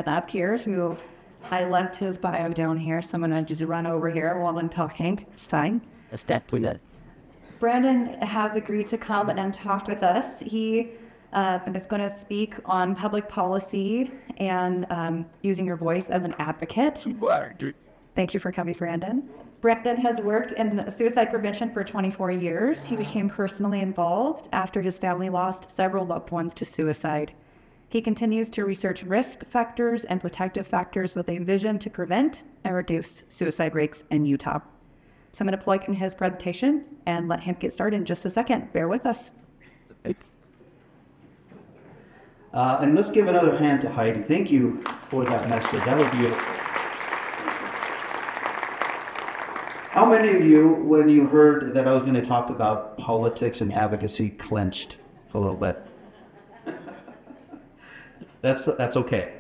up here who I left his bio down here, so I'm going to just run over here while I'm talking. It's fine. That's definitely good. Brandon has agreed to come and talk with us. He is going to speak on public policy and using your voice as an advocate. Thank you for coming, Brandon. Brandon has worked in suicide prevention for 24 years. He became personally involved after his family lost several loved ones to suicide. He continues to research risk factors and protective factors with a vision to prevent and reduce suicide rates in Utah. So I'm going to plug in his presentation and let him get started in just a second. Bear with us. And let's give another hand to Heidi. Thank you for that message. That was beautiful. How many of you, when you heard that I was going to talk about politics and advocacy, clenched a little bit? That's okay.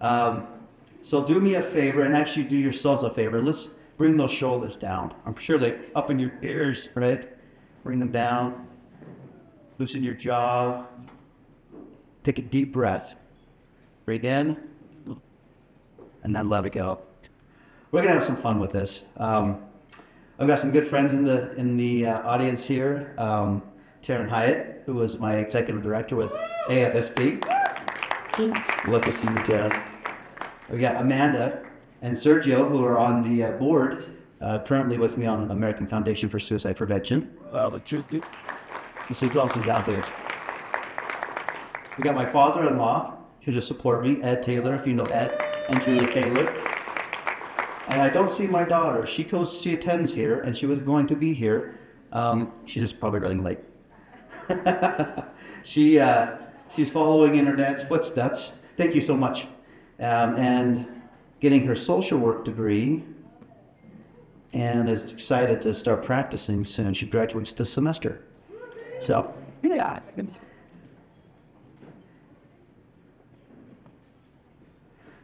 So do me a favor, and actually do yourselves a favor. Let's bring those shoulders down. I'm sure they're up in your ears, right? Bring them down. Loosen your jaw. Take a deep breath. Breathe in, and then let it go. We're gonna have some fun with this. I've got some good friends in the audience here. Taryn Hyatt, who was my executive director with AFSP. Love to see you, Taryn. We got Amanda and Sergio, who are on the board, currently with me on American Foundation for Suicide Prevention. You see who else is out there. We got my father-in-law, who just support me, Ed Taylor, if you know Ed, and Julie Taylor. And I don't see my daughter. She attends here, and she was going to be here. She's just probably running late. She's following in her dad's footsteps. Thank you so much. And getting her social work degree, and is excited to start practicing soon. She graduates this semester. So, yeah.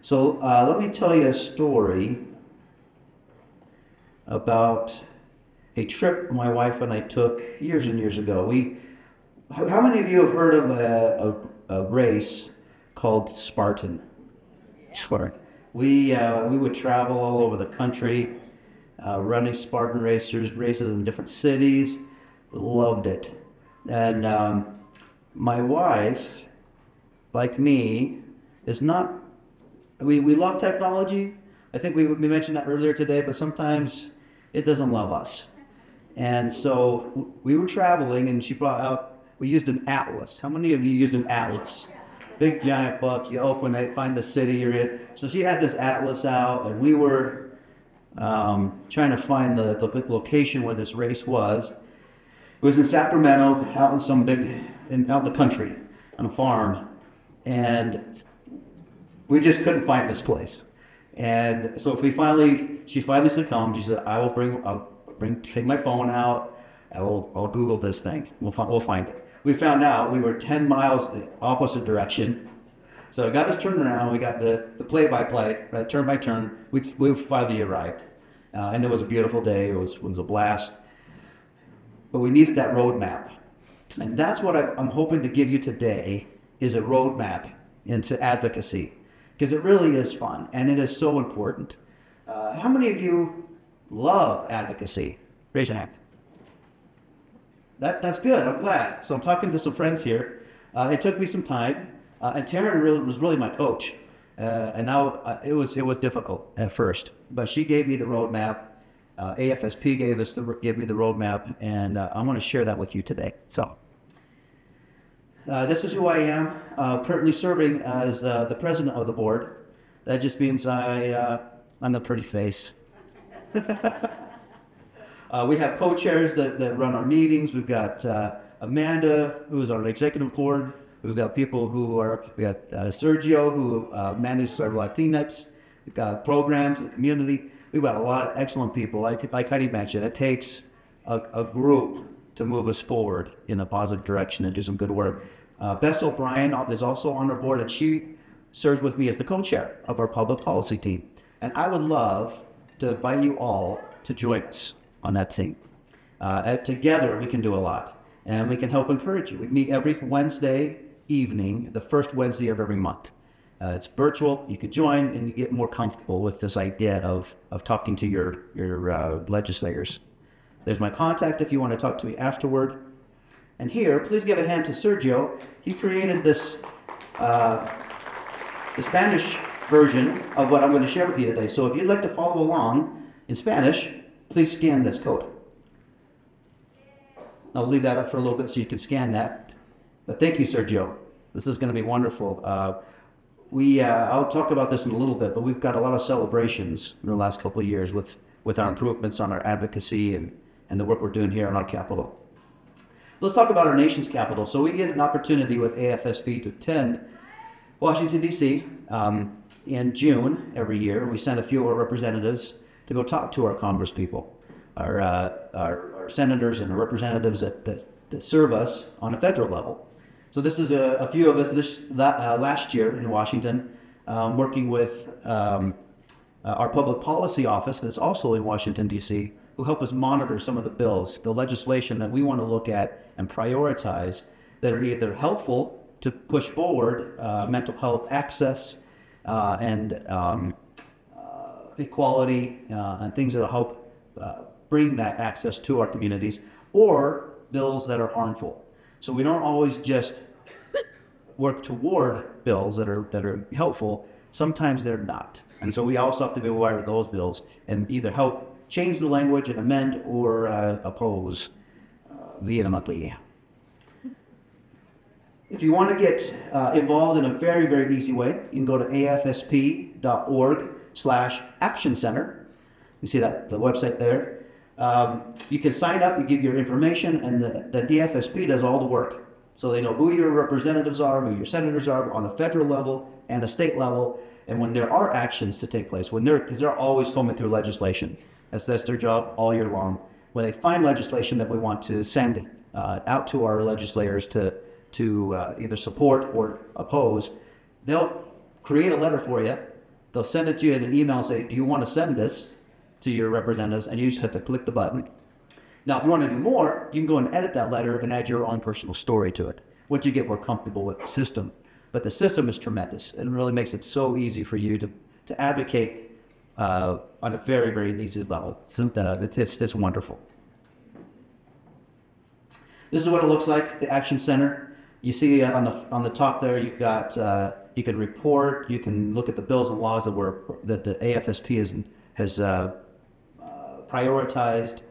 So let me tell you a story about a trip my wife and I took years and years ago. How many of you have heard of a race called Spartan? Spartan. We would travel all over the country, running Spartan races in different cities. Loved it. And my wife, like me, is not. We love technology. I think we mentioned that earlier today, but sometimes it doesn't love us. And so we were traveling, and she brought out, we used an atlas. How many of you use an atlas? Big giant book, you open it, find the city you're in. So she had this atlas out, and we were trying to find the location where this race was. It was in Sacramento, out in the country, on a farm. And we just couldn't find this place. And so she finally succumbed. She said, take my phone out. I'll Google this thing. We'll find it. We found out we were 10 miles the opposite direction. So it got us turned around. We got the play-by-play, right, turn by turn. We finally arrived. And it was a beautiful day. It was a blast. But we needed that roadmap. And that's what I'm hoping to give you today, is a roadmap into advocacy. Because it really is fun, and it is so important. How many of you love advocacy? Raise your hand. That's good, I'm glad. So I'm talking to some friends here. It took me some time, and Taryn was really my coach. And now it was difficult at first, but she gave me the roadmap. AFSP gave me the roadmap, and I'm going to share that with you today. So this is who I am, currently serving as the president of the board. That just means I'm the pretty face. We have co-chairs that run our meetings. We've got Amanda, who's on the executive board. We've got we got Sergio, who manages our Latinx. We've got programs in the community. We've got a lot of excellent people. Like Heidi mentioned, it takes a group to move us forward in a positive direction and do some good work. Bess O'Brien is also on our board, and she serves with me as the co-chair of our public policy team. And I would love to invite you all to join us on that team. Together, we can do a lot, and we can help encourage you. We meet every Wednesday evening, the first Wednesday of every month. It's virtual. You could join and you get more comfortable with this idea of talking to your legislators. There's my contact if you want to talk to me afterward. And here, please give a hand to Sergio. He created this the Spanish version of what I'm going to share with you today. So if you'd like to follow along in Spanish, please scan this code. I'll leave that up for a little bit so you can scan that. But thank you, Sergio. This is going to be wonderful. I'll talk about this in a little bit, but we've got a lot of celebrations in the last couple of years with our improvements on our advocacy and the work we're doing here in our capital. Let's talk about our nation's capital. So we get an opportunity with AFSP to attend Washington, D.C. In June every year, and we send a few of our representatives to go talk to our congresspeople, our senators and our representatives that serve us on a federal level. So this is a few of us last year in Washington, working with our public policy office that's also in Washington, D.C., who help us monitor some of the bills, the legislation that we want to look at and prioritize that are either helpful to push forward mental health access and equality and things that will help bring that access to our communities, or bills that are harmful. So we don't always just work toward bills that are helpful. Sometimes they're not. And so we also have to be aware of those bills and either help change the language and amend or oppose vehemently. If you want to get involved in a very, very easy way, you can go to afsp.org/action center. You see that, the website there. You can sign up, you give your information, and the DFSP does all the work. So they know who your representatives are, who your senators are on the federal level and a state level, and when there are actions to take place, because they're always combing through legislation. That's their job all year long. When they find legislation that we want to send out to our legislators to either support or oppose, they'll create a letter for you. They'll send it to you in an email and say, do you want to send this to your representatives? And you just have to click the button. Now, if you want to do more, you can go and edit that letter and add your own personal story to it once you get more comfortable with the system. But the system is tremendous. It really makes it so easy for you to advocate on a very, very easy level. It's wonderful. This is what it looks like, the Action Center. You see on the top there, you've got you can report, you can look at the bills and laws that the AFSP has prioritized.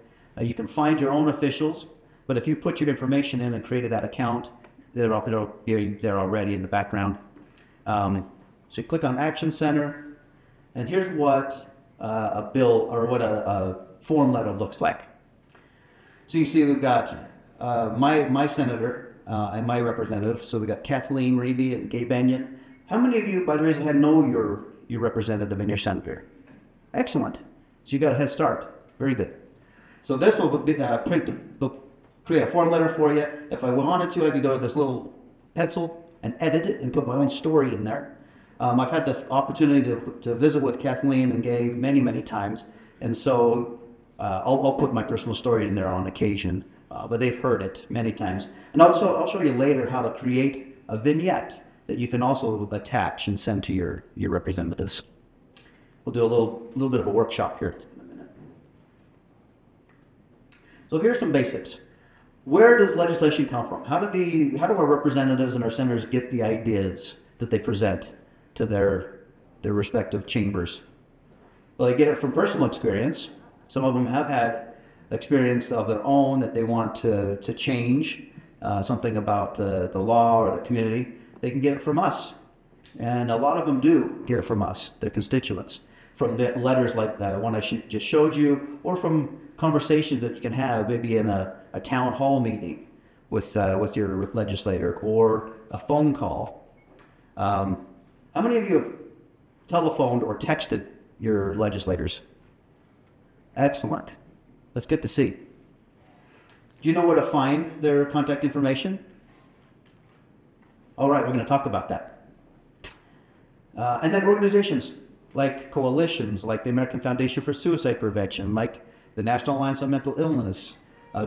You can find your own officials, but if you put your information in and created that account, they're already in the background. So you click on Action Center, and here's what a bill or what a form letter looks like. So you see we've got my senator and my representative. So we got Kathleen Reedy and Gabe Benyon. How many of you, by the raise of hand, know your representative and your senator? Excellent. So you got a head start. Very good. So this will create a form letter for you. If I wanted to, I could go to this little pencil and edit it and put my own story in there. I've had the opportunity to visit with Kathleen and Gabe many, many times, and so I'll put my personal story in there on occasion, but they've heard it many times. And also, I'll show you later how to create a vignette that you can also attach and send to your representatives. We'll do a little bit of a workshop here. So here's some basics. Where does legislation come from? How do our representatives and our senators get the ideas that they present to their respective chambers? Well, they get it from personal experience. Some of them have had experience of their own that they want to change, something about the law or the community. They can get it from us. And a lot of them do get it from us, their constituents, from the letters like the one I just showed you, or from conversations that you can have maybe in a town hall meeting with your legislator, or a phone call. How many of you have telephoned or texted your legislators? Excellent. Let's get to see. Do you know where to find their contact information? All right, we're going to talk about that. And then organizations like coalitions, like the American Foundation for Suicide Prevention, like the National Alliance on Mental Illness,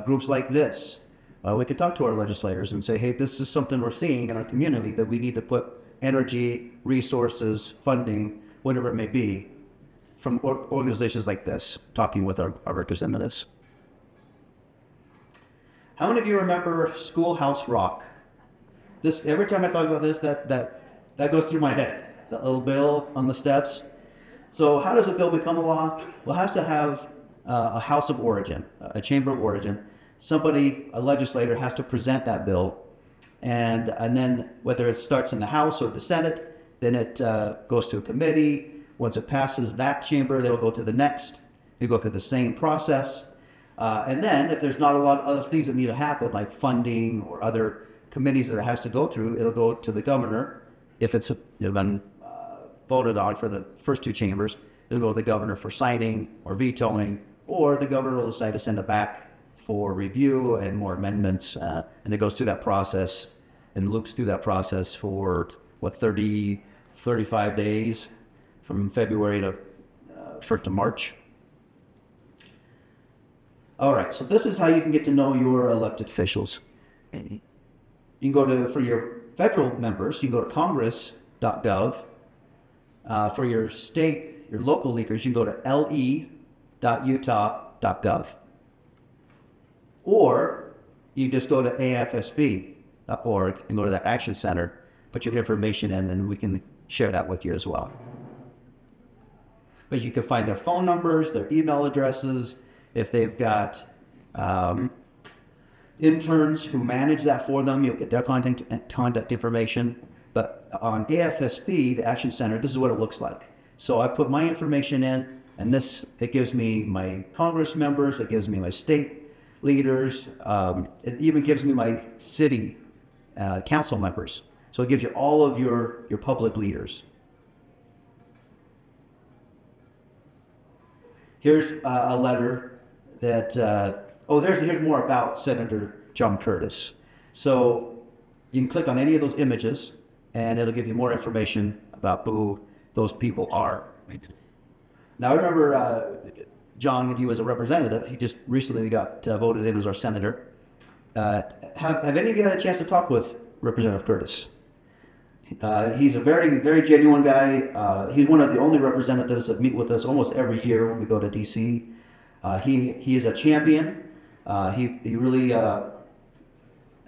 groups like this. We can talk to our legislators and say, hey, this is something we're seeing in our community that we need to put energy, resources, funding, whatever it may be, from organizations like this, talking with our representatives. How many of you remember Schoolhouse Rock? This, every time I talk about this, that goes through my head. That little bill on the steps. So how does a bill become a law? Well, it has to have a house of origin, a chamber of origin. Somebody, a legislator, has to present that bill. And then whether it starts in the House or the Senate, then it goes to a committee. Once it passes that chamber, it'll go to the next. You go through the same process. And then if there's not a lot of other things that need to happen, like funding or other committees that it has to go through, it'll go to the governor. If it's been voted on for the first two chambers, it'll go to the governor for signing or vetoing, or the governor will decide to send it back for review and more amendments. And it goes through that process and loops through that process for, 35 days from February to 1st of March. All right, so this is how you can get to know your elected officials. You can go to, for your federal members, you can go to congress.gov. For your state, your local leaders, you can go to le.utah.gov. Or you just go to afsb.org and go to that action center, put your information in, and we can share that with you as well. But you can find their phone numbers, their email addresses, if they've got interns who manage that for them, you'll get their contact information. But on AFSB, the Action Center, this is what it looks like. So I put my information in, and it gives me my Congress members, it gives me my state leaders, it even gives me my city council members. So it gives you all of your public leaders. Here's a letter that, here's more about Senator John Curtis. So you can click on any of those images, and it'll give you more information about who those people are. Now, I remember John, when he was a representative, he just recently got voted in as our senator. Have any of you had a chance to talk with Representative Curtis? He's a very, very genuine guy. He's one of the only representatives that meet with us almost every year when we go to D.C. He is a champion. He really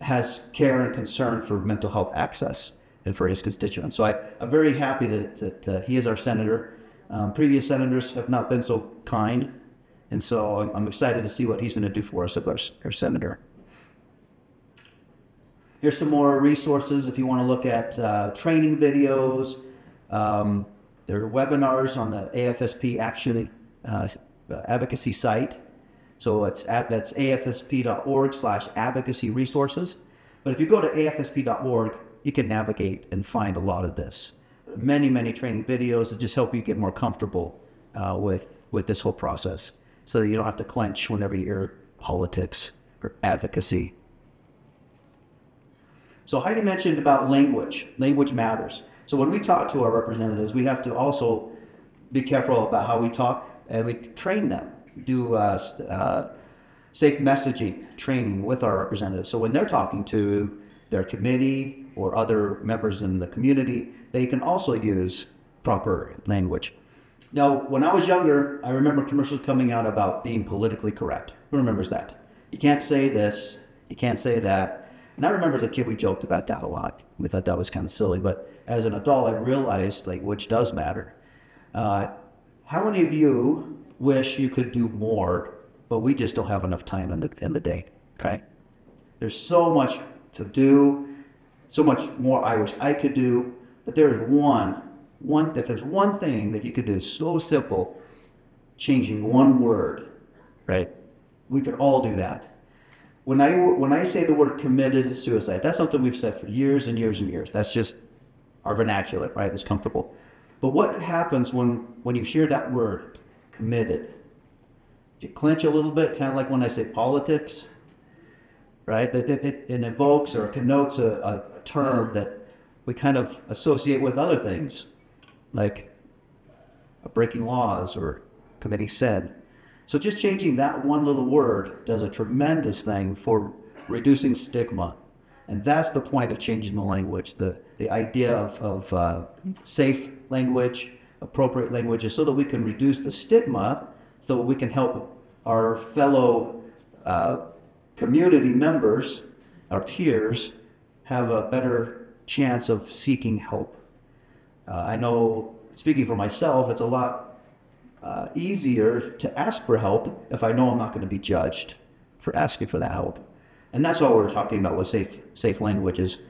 has care and concern for mental health access and for his constituents. So I'm very happy that he is our senator. Previous senators have not been so kind, and so I'm excited to see what he's going to do for us as our senator. Here's some more resources if you want to look at training videos. There are webinars on the AFSP advocacy site. So that's afsp.org/advocacy resources. But if you go to afsp.org, you can navigate and find a lot of this. Many, many training videos that just help you get more comfortable with this whole process, so that you don't have to clench whenever you hear politics or advocacy. So Heidi mentioned about language. Language matters. So when we talk to our representatives, we have to also be careful about how we talk, and we train them. Do safe messaging training with our representatives. So when they're talking to their committee or other members in the community, they can also use proper language. Now, when I was younger, I remember commercials coming out about being politically correct. Who remembers that? You can't say this, you can't say that. And I remember as a kid, we joked about that a lot. We thought that was kind of silly. But as an adult, I realized language does matter. How many of you wish you could do more, but we just don't have enough time in the day, okay? There's so much to do, so much more I wish I could do, but there is if there's one thing that you could do so simple, changing one word, right? We could all do that. When I say the word committed suicide, that's something we've said for years and years and years. That's just our vernacular, right? It's comfortable. But what happens when you hear that word, committed? You clench a little bit, kind of like when I say politics, right? That it invokes or connotes a term that we kind of associate with other things, like breaking laws or committing sin. So just changing that one little word does a tremendous thing for reducing stigma And that's the point of changing the language, the idea of safe language, appropriate language, so that we can reduce the stigma, so that we can help our fellow community members, our peers, have a better chance of seeking help. I know, speaking for myself, it's a lot easier to ask for help if I know I'm not going to be judged for asking for that help. And that's all we're talking about with safe language, is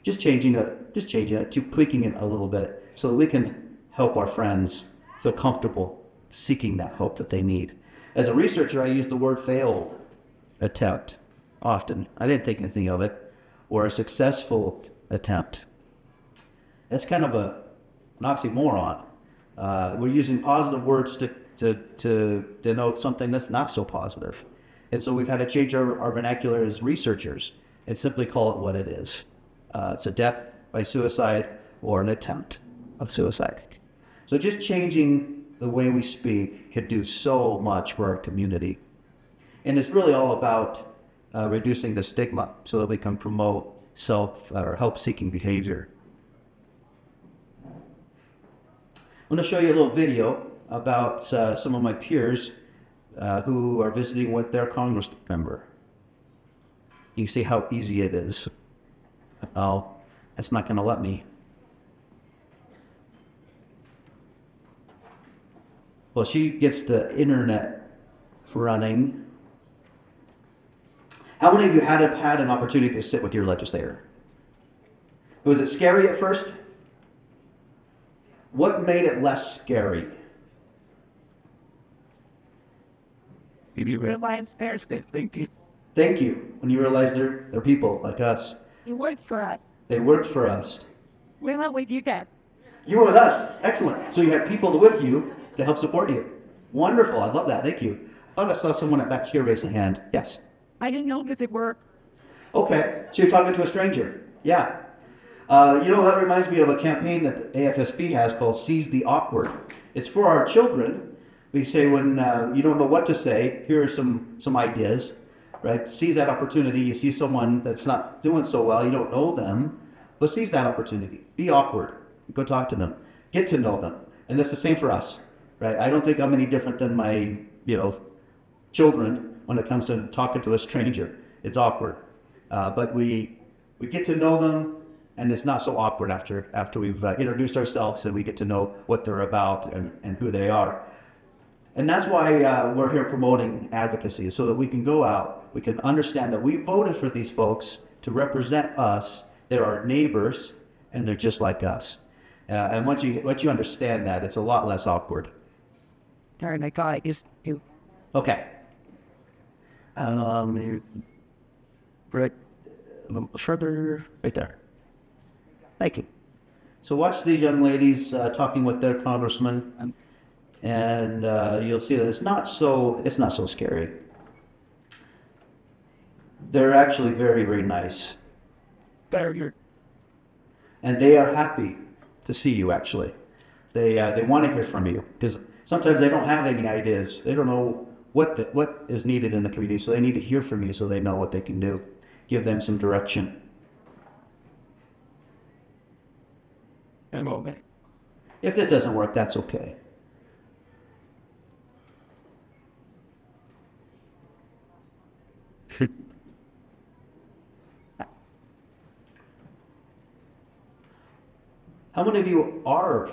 just changing it, tweaking it a little bit so that we can help our friends feel comfortable seeking that help that they need. As a researcher, I use the word failed attempt often. I didn't think anything of it. Or a successful attempt. That's kind of an oxymoron. We're using positive words to denote something that's not so positive. And so we've had to change our vernacular as researchers and simply call it what it is. It's a death by suicide or an attempt of suicide. So just changing the way we speak can do so much for our community. And it's really all about reducing the stigma so that we can promote self or help-seeking behavior. I'm going to show you a little video about some of my peers who are visiting with their Congress member. You can see how easy it is. Oh, that's not going to let me. Well, she gets the internet running. How many of you have had an opportunity to sit with your legislator? Was it scary at first? What made it less scary? You realize there's good thinking. Thank you. When you realize they're people like us. You work for us. They worked for us. We're not with you guys. You were with us. Excellent. So you have people with you to help support you. Wonderful. I love that. Thank you. I thought I saw someone back here raise a hand. Yes. I didn't know that they were. Okay. So you're talking to a stranger. Yeah. That reminds me of a campaign that the AFSP has called Seize the Awkward. It's for our children. We say when you don't know what to say, here are some ideas, right? Seize that opportunity. You see someone that's not doing so well, you don't know them, but seize that opportunity. Be awkward. Go talk to them. Get to know them. And that's the same for us, right? I don't think I'm any different than my, children when it comes to talking to a stranger. It's awkward. But we get to know them, and it's not so awkward after we've introduced ourselves and we get to know what they're about and who they are. And that's why we're here promoting advocacy, so that we can go out, we can understand that we voted for these folks to represent us. They're our neighbors, and they're just like us. And once you understand that, it's a lot less awkward. Darn, that guy is you. Okay. Right, a little further, right there. Thank you. So watch these young ladies talking with their congressman, and you'll see that it's not so scary. They're actually very, very nice. Barrier. And they are happy to see you, actually. They want to hear from you, because sometimes they don't have any ideas. They don't know what is needed in the community, so they need to hear from you so they know what they can do. Give them some direction. Okay. If this doesn't work, that's okay. How many of you are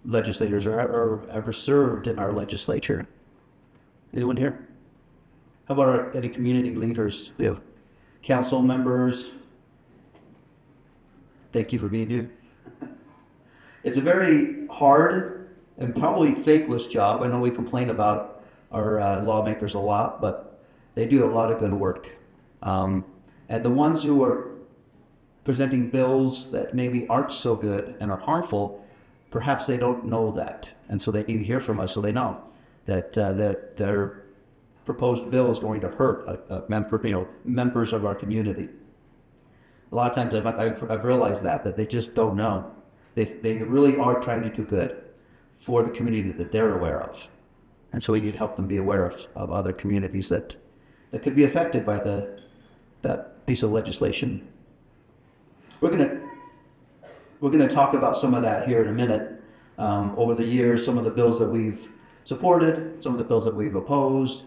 legislators or ever served in our legislature? Anyone here? How about any community leaders? We have council members. Thank you for being here. It's a very hard and probably thankless job. I know we complain about our lawmakers a lot, but they do a lot of good work. And the ones who are presenting bills that maybe aren't so good and are harmful, perhaps they don't know that. And so they need to hear from us so they know that their proposed bill is going to hurt members of our community. A lot of times I've realized that they just don't know. They really are trying to do good for the community that they're aware of. And so we need to help them be aware of other communities that could be affected by that piece of legislation. We're gonna talk about some of that here in a minute. Over the years, some of the bills that we've supported, some of the bills that we've opposed,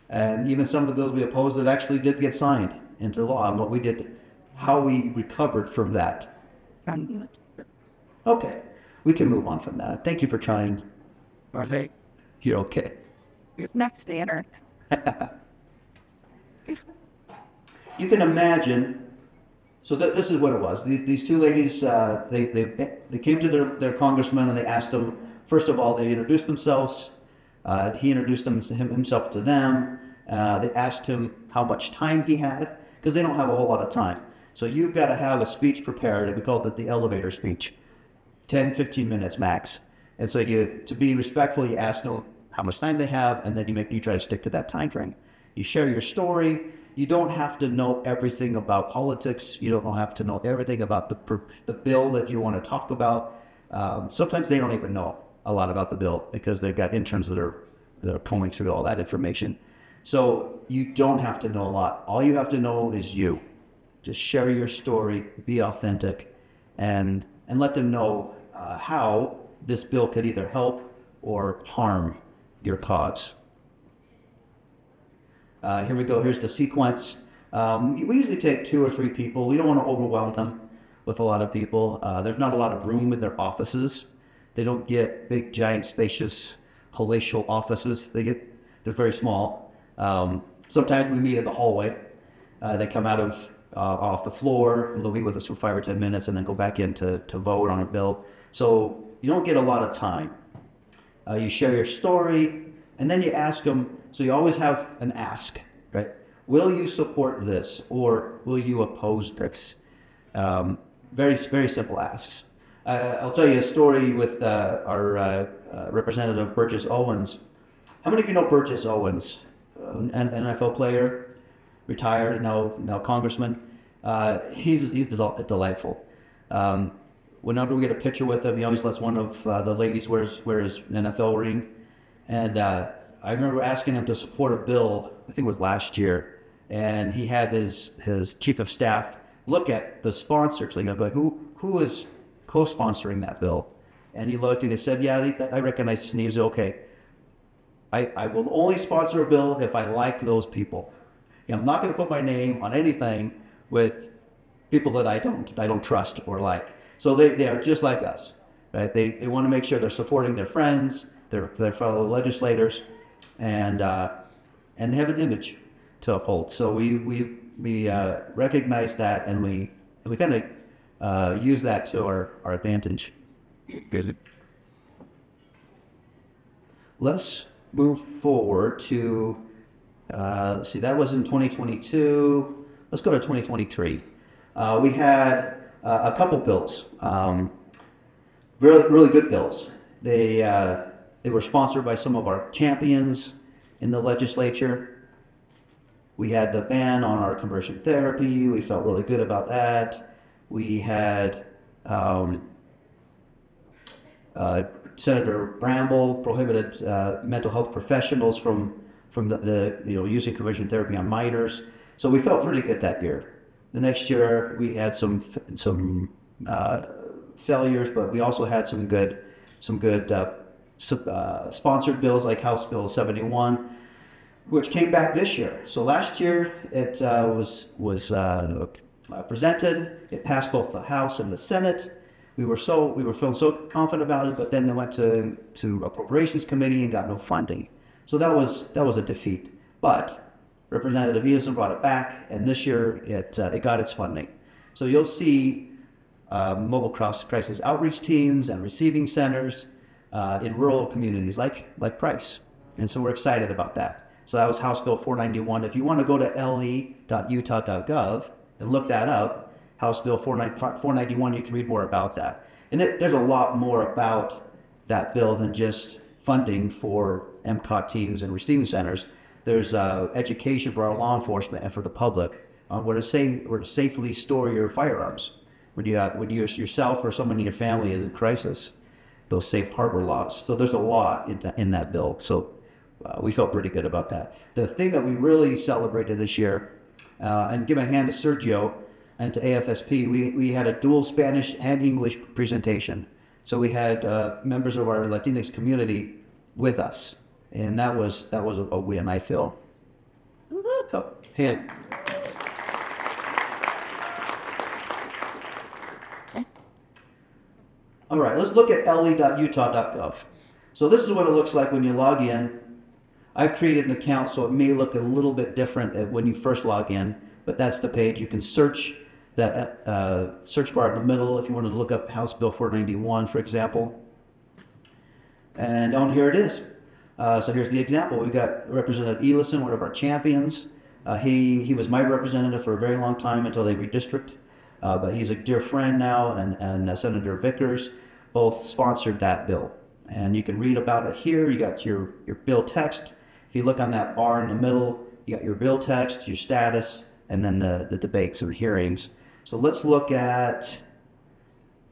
and even some of the bills we opposed that actually did get signed into law, and what we did, how we recovered from that. Okay, we can move on from that. Thank you for trying. Okay. You're okay. It's not standard. You can imagine. So this is what it was. These two ladies, they came to their congressman and they asked him. First of all, they introduced themselves. He introduced himself to them. They asked him how much time he had because they don't have a whole lot of time. So you've got to have a speech prepared. We called it the elevator speech, 10, 15 minutes max. And so to be respectful, you ask them how much time they have, and then you try to stick to that time frame. You share your story. You don't have to know everything about politics. You don't have to know everything about the bill that you want to talk about. Sometimes they don't even know a lot about the bill because they've got interns that are combing through all that information. So you don't have to know a lot. All you have to know is you. Just share your story, be authentic, and let them know how this bill could either help or harm your cause. Here we go. Here's the sequence. We usually take 2 or 3 people. We don't want to overwhelm them with a lot of people. There's not a lot of room in their offices. They don't get big, giant, spacious, palatial offices. They're very small. Sometimes we meet in the hallway. They come out off the floor. They'll meet with us for 5 or 10 minutes and then go back in to vote on a bill. So you don't get a lot of time. You share your story, and then you ask them. So you always have an ask, right? Will you support this, or will you oppose this? Very, very simple asks. I'll tell you a story with our Representative Burgess Owens. How many of you know Burgess Owens, an NFL player, retired, now congressman? He's delightful. Whenever we get a picture with him, he always lets one of the ladies wear his NFL ring. And I remember asking him to support a bill, I think it was last year, and he had his chief of staff look at the sponsors. So, go, who is co-sponsoring that bill? And he looked and he said, yeah, I recognize his names. Okay, I will only sponsor a bill if I like those people. I'm not going to put my name on anything with people that I don't trust or like. So they are just like us, right? They want to make sure they're supporting their friends, their fellow legislators, and they have an image to uphold. So we recognize that, and we kind of use that to our advantage. Good. Let's move forward to let's see. That was in 2022. Let's go to 2023. We had a couple bills, really good bills. They were sponsored by some of our champions in the legislature. We had the ban on our conversion therapy. We felt really good about that. We had Senator Bramble prohibited mental health professionals from the using conversion therapy on minors. So we felt pretty good that year. The next year we had some failures, but we also had some good sponsored bills like House Bill 71, which came back this year. So last year it was presented. It passed both the House and the Senate. We were feeling so confident about it, but then it went to Appropriations Committee and got no funding. So that was a defeat. But Representative Eason brought it back, and this year it got its funding. So you'll see mobile crisis outreach teams and receiving centers in rural communities like Price. And so we're excited about that. So that was House Bill 491. If you want to go to le.utah.gov and look that up, House Bill 491, you can read more about that. And there's a lot more about that bill than just funding for MCOT teams and receiving centers. There's education for our law enforcement and for the public on where to safely store your firearms when you yourself or someone in your family is in crisis. Those safe harbor laws. So there's a lot in that bill. So we felt pretty good about that. The thing that we really celebrated this year And give a hand to Sergio and to AFSP. We had a dual Spanish and English presentation. So we had members of our Latinx community with us, and that was a win, I feel. So, hand. All right, let's look at le.utah.gov. So this is what it looks like when you log in. I've created an account, so it may look a little bit different when you first log in, but that's the page. You can search that search bar in the middle if you wanted to look up House Bill 491, for example. And on here it is. So here's the example. We've got Representative Elison, one of our champions. He was my representative for a very long time until they redistrict. But he's a dear friend now, and Senator Vickers both sponsored that bill. And you can read about it here. You got your bill text. If you look on that bar in the middle, you got your bill text, your status, and then the debates or hearings. So let's look at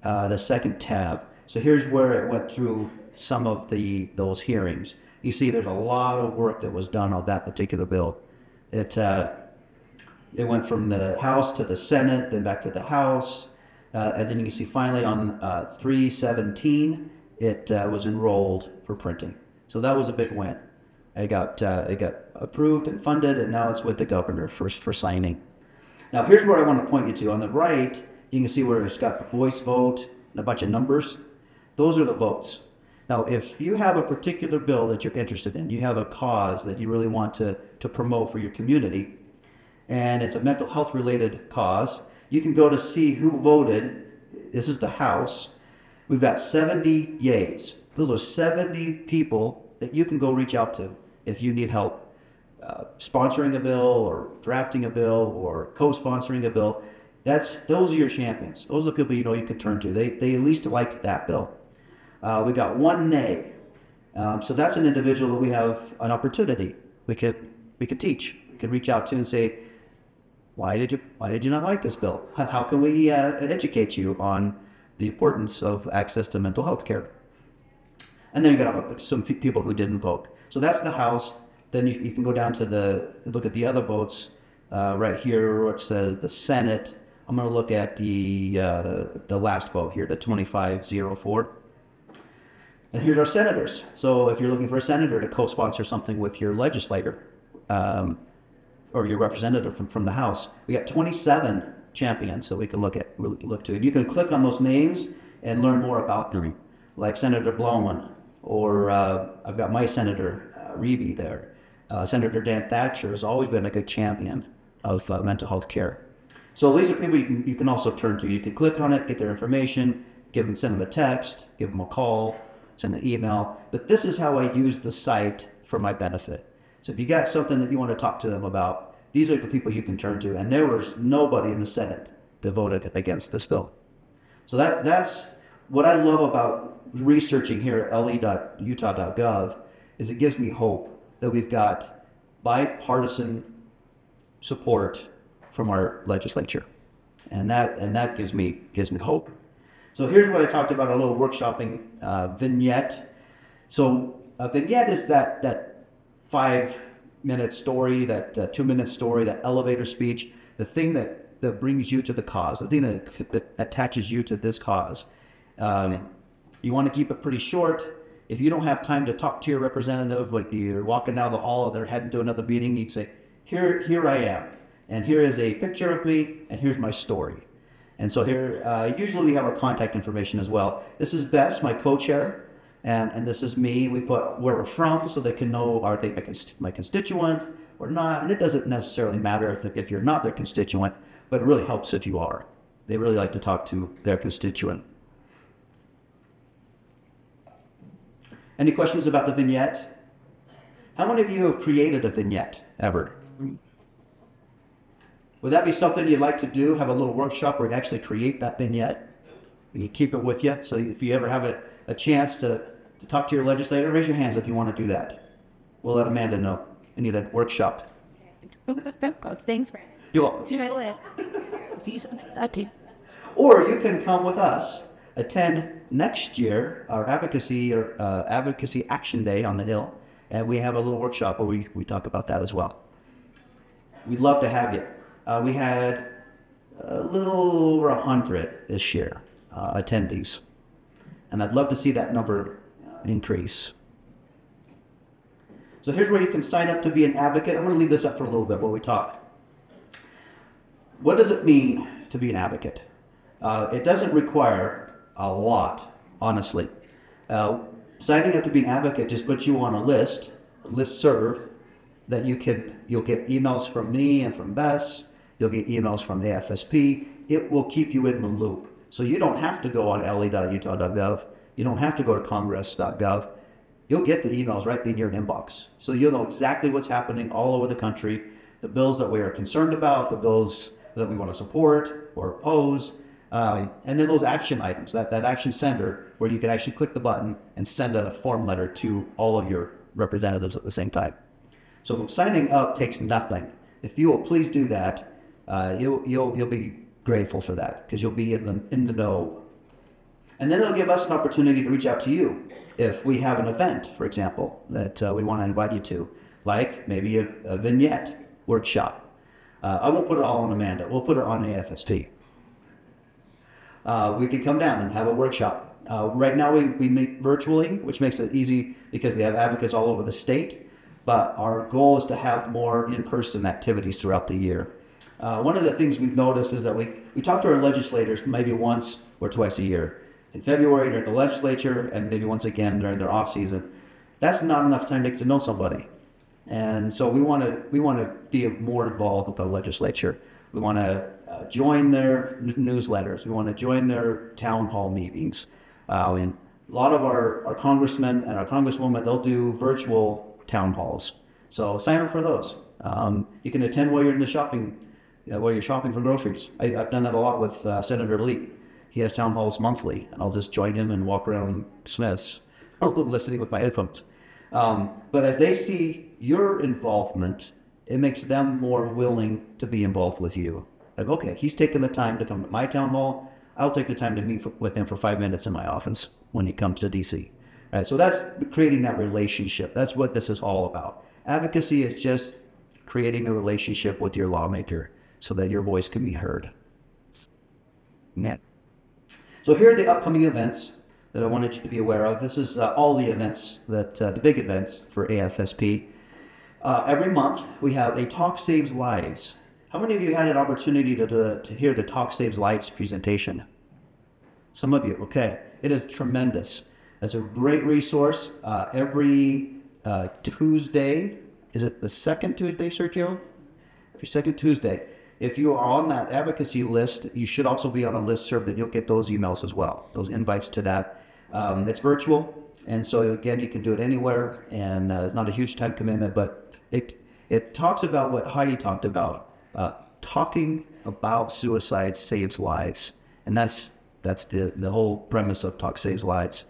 the second tab. So here's where it went through some of those hearings. You see there's a lot of work that was done on that particular bill. It went from the House to the Senate, then back to the House, and then you can see finally on 317, it was enrolled for printing. So that was a big win. It got approved and funded, and now it's with the governor for signing. Now here's where I want to point you to. On the right, you can see where it's got a voice vote and a bunch of numbers. Those are the votes. Now, if you have a particular bill that you're interested in, you have a cause that you really want to promote for your community, and it's a mental health related cause, you can go to see who voted. This is the House. We've got 70 yays. Those are 70 people that you can go reach out to if you need help sponsoring a bill or drafting a bill or co-sponsoring a bill. Those are your champions. Those are the people you can turn to. They at least liked that bill. We got one nay. So that's an individual that we have an opportunity. We could teach. We could reach out to and say, why did you not like this bill? How can we educate you on the importance of access to mental health care? And then you got some people who didn't vote. So that's the House. Then you can go down to look at the other votes right here where it says the Senate. I'm going to look at the last vote here, the 2504. And here's our senators. So if you're looking for a senator to co-sponsor something with your legislator or your representative from the House, we got 27 champions. So we can look to it. You can click on those names and learn more about them, like Senator Blowen, or I've got my Senator Reeby there. Senator Dan Thatcher has always been a good champion of mental health care. So these are people you can also turn to. You can click on it, get their information, send them a text, give them a call, send an email. But this is how I use the site for my benefit. So if you got something that you want to talk to them about, these are the people you can turn to. And there was nobody in the Senate that voted against this bill. So that's what I love about researching here at le.utah.gov is it gives me hope that we've got bipartisan support from our legislature, and that gives me hope. So here's what I talked about, a little workshopping vignette. So a vignette is that 5-minute story, that 2-minute story, that elevator speech, the thing that brings you to the cause, the thing that attaches you to this cause. You want to keep it pretty short. If you don't have time to talk to your representative, when you're walking down the hall or they're heading to another meeting, you can say, here I am, and here is a picture of me, and here's my story. And so here, usually we have our contact information as well. This is Bess, my co-chair, and this is me. We put where we're from so they can know, are they my constituent or not? And it doesn't necessarily matter if you're not their constituent, but it really helps if you are. They really like to talk to their constituent. Any questions about the vignette? How many of you have created a vignette ever? Would that be something you'd like to do? Have a little workshop where you actually create that vignette? You keep it with you. So if you ever have a chance to talk to your legislator, raise your hands if you want to do that. We'll let Amanda know. I need a workshop. Thanks, Brandon. You're welcome. To my list. Or you can come with us. Attend next year our advocacy action day on the Hill, and we have a little workshop where we talk about that as well. We'd love to have you. We had a little over 100 this year attendees, and I'd love to see that number increase. So here's where you can sign up to be an advocate. I'm going to leave this up for a little bit while we talk. What does it mean to be an advocate? It doesn't require a lot, honestly. Signing up to be an advocate just puts you on a listserv, that you'll get emails from me and from Bess. You'll get emails from the FSP. It will keep you in the loop. So you don't have to go on le.utah.gov. You don't have to go to congress.gov. You'll get the emails right in your inbox. So you'll know exactly what's happening all over the country, the bills that we are concerned about, the bills that we want to support or oppose, and then those action items, that action sender, where you can actually click the button and send a form letter to all of your representatives at the same time. So signing up takes nothing. If you will please do that, you'll be grateful for that, because you'll be in the know. And then it'll give us an opportunity to reach out to you if we have an event, for example, that we want to invite you to, like maybe a vignette workshop. I won't put it all on Amanda. We'll put it on AFSP. We can come down and have a workshop. Right now we meet virtually, which makes it easy because we have advocates all over the state. But our goal is to have more in-person activities throughout the year. One of the things we've noticed is that we talk to our legislators maybe once or twice a year. In February during the legislature, and maybe once again during their off season. That's not enough time to get to know somebody. And so we want to be more involved with the legislature. We want to join their newsletters. We want to join their town hall meetings. And a lot of our congressmen and our congresswomen, they'll do virtual town halls. So sign up for those. You can attend while you're in the while you're shopping for groceries. I've done that a lot with Senator Lee. He has town halls monthly, and I'll just join him and walk around Smith's, listening with my headphones. But as they see your involvement, it makes them more willing to be involved with you. Like, okay, he's taking the time to come to my town hall. I'll take the time to meet with him for 5 minutes in my office when he comes to DC. Right? So that's creating that relationship. That's what this is all about. Advocacy is just creating a relationship with your lawmaker so that your voice can be heard. Yeah. So here are the upcoming events that I wanted you to be aware of. This is all the events, the big events for AFSP. Every month we have a Talk Saves Lives. How many of you had an opportunity to hear the Talk Saves Lives presentation? Some of you, okay. It is tremendous. It's a great resource. Every Tuesday, is it the second Tuesday, Sergio? Every second Tuesday. If you are on that advocacy list, you should also be on a listserv that you'll get those emails as well, those invites to that. It's virtual, and so again, you can do it anywhere, and it's not a huge time commitment, but it talks about what Heidi talked about. Talking about suicide saves lives, and that's the whole premise of Talk Saves Lives.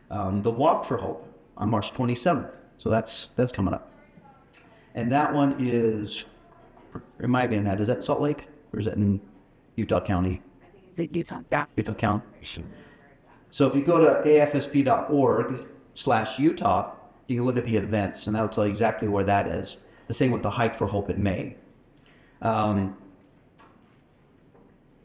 The Walk for Hope on March 27th, so that's coming up, and that one is. Remind me of that. Is that Salt Lake or is that in Utah County? Is it Utah? Yeah. Utah County. So if you go to afsp.org/Utah, you can look at the events, and that'll tell you exactly where that is. The same with the Hike for Hope in May.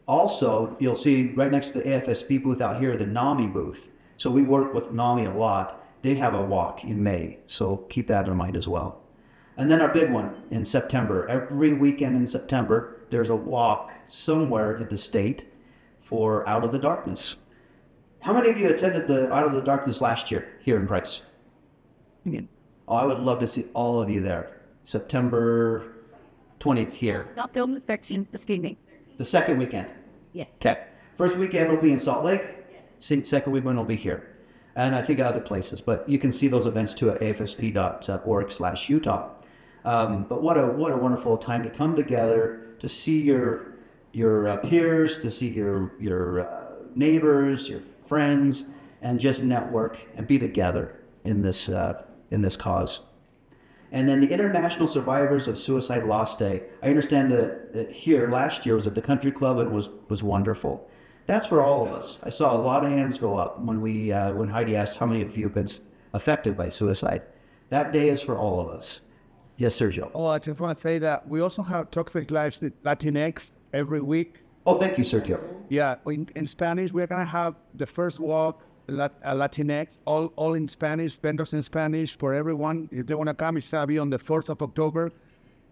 Also, you'll see right next to the AFSP booth out here, the NAMI booth. So we work with NAMI a lot. They have a walk in May, so keep that in mind as well. And then our big one in September. Every weekend in September, there's a walk somewhere in the state for Out of the Darkness. How many of you attended the Out of the Darkness last year here in Price? Oh, I would love to see all of you there. September 20th here. Not the 13th, the evening. The second weekend? Yes. Okay. First weekend will be in Salt Lake. Yes. Second weekend will be here. And I think other places, but you can see those events too at afsp.org/Utah. But what a wonderful time to come together, to see your peers, to see your neighbors, your friends, and just network and be together in this cause. And then the International Survivors of Suicide Loss Day. I understand that here last year was at the Country Club and was wonderful. That's for all of us. I saw a lot of hands go up when Heidi asked how many of you have been affected by suicide. That day is for all of us. Yes, Sergio. Oh, I just want to say that we also have Toxic Lives Latinx every week. Oh, thank you, Sergio. Yeah, in Spanish, we're going to have the first walk, Latinx, all in Spanish, vendors in Spanish for everyone. If they want to come, it's going to be on the 4th of October.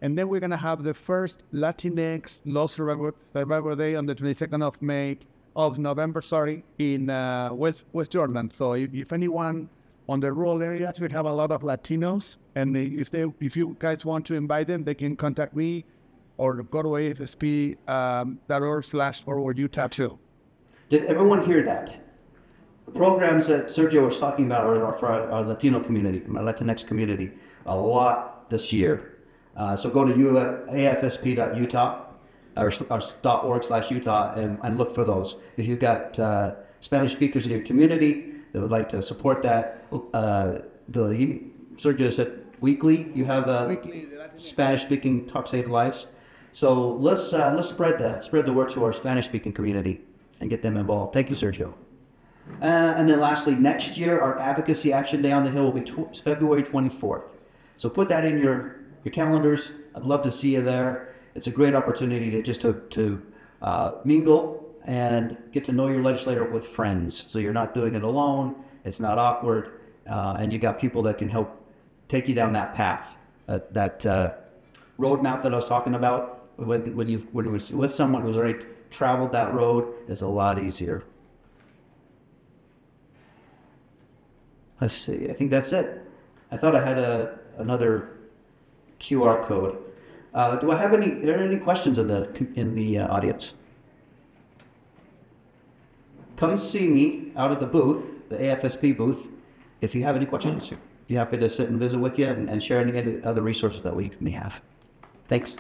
And then we're going to have the first Latinx Love Survivor Day on the 22nd of November, in West Jordan. So if anyone on the rural areas, we have a lot of Latinos. And if you guys want to invite them, they can contact me or go to afsp.org/forward-Utah too. Did everyone hear that? The programs that Sergio was talking about are for our Latino community, my Latinx community, a lot this year. So go to afsp.utah or .org/Utah and look for those. If you've got Spanish speakers in your community that would like to support that, Sergio said weekly you have Spanish-speaking Talk Save Lives. So let's spread the word to our Spanish-speaking community and get them involved. Thank you, Sergio. And then lastly, next year our Advocacy Action Day on the Hill will be February 24th. So put that in your calendars. I'd love to see you there. It's a great opportunity to mingle and get to know your legislator with friends. So you're not doing it alone. It's not awkward, and you got people that can help take you down that path, that roadmap that I was talking about. When you're with someone who's already traveled that road, it's a lot easier. Let's see. I think that's it. I thought I had another QR code. Are there any questions in the audience? Come see me out at the booth, the AFSP booth, if you have any questions. Be happy to sit and visit with you and share any other resources that we may have. Thanks.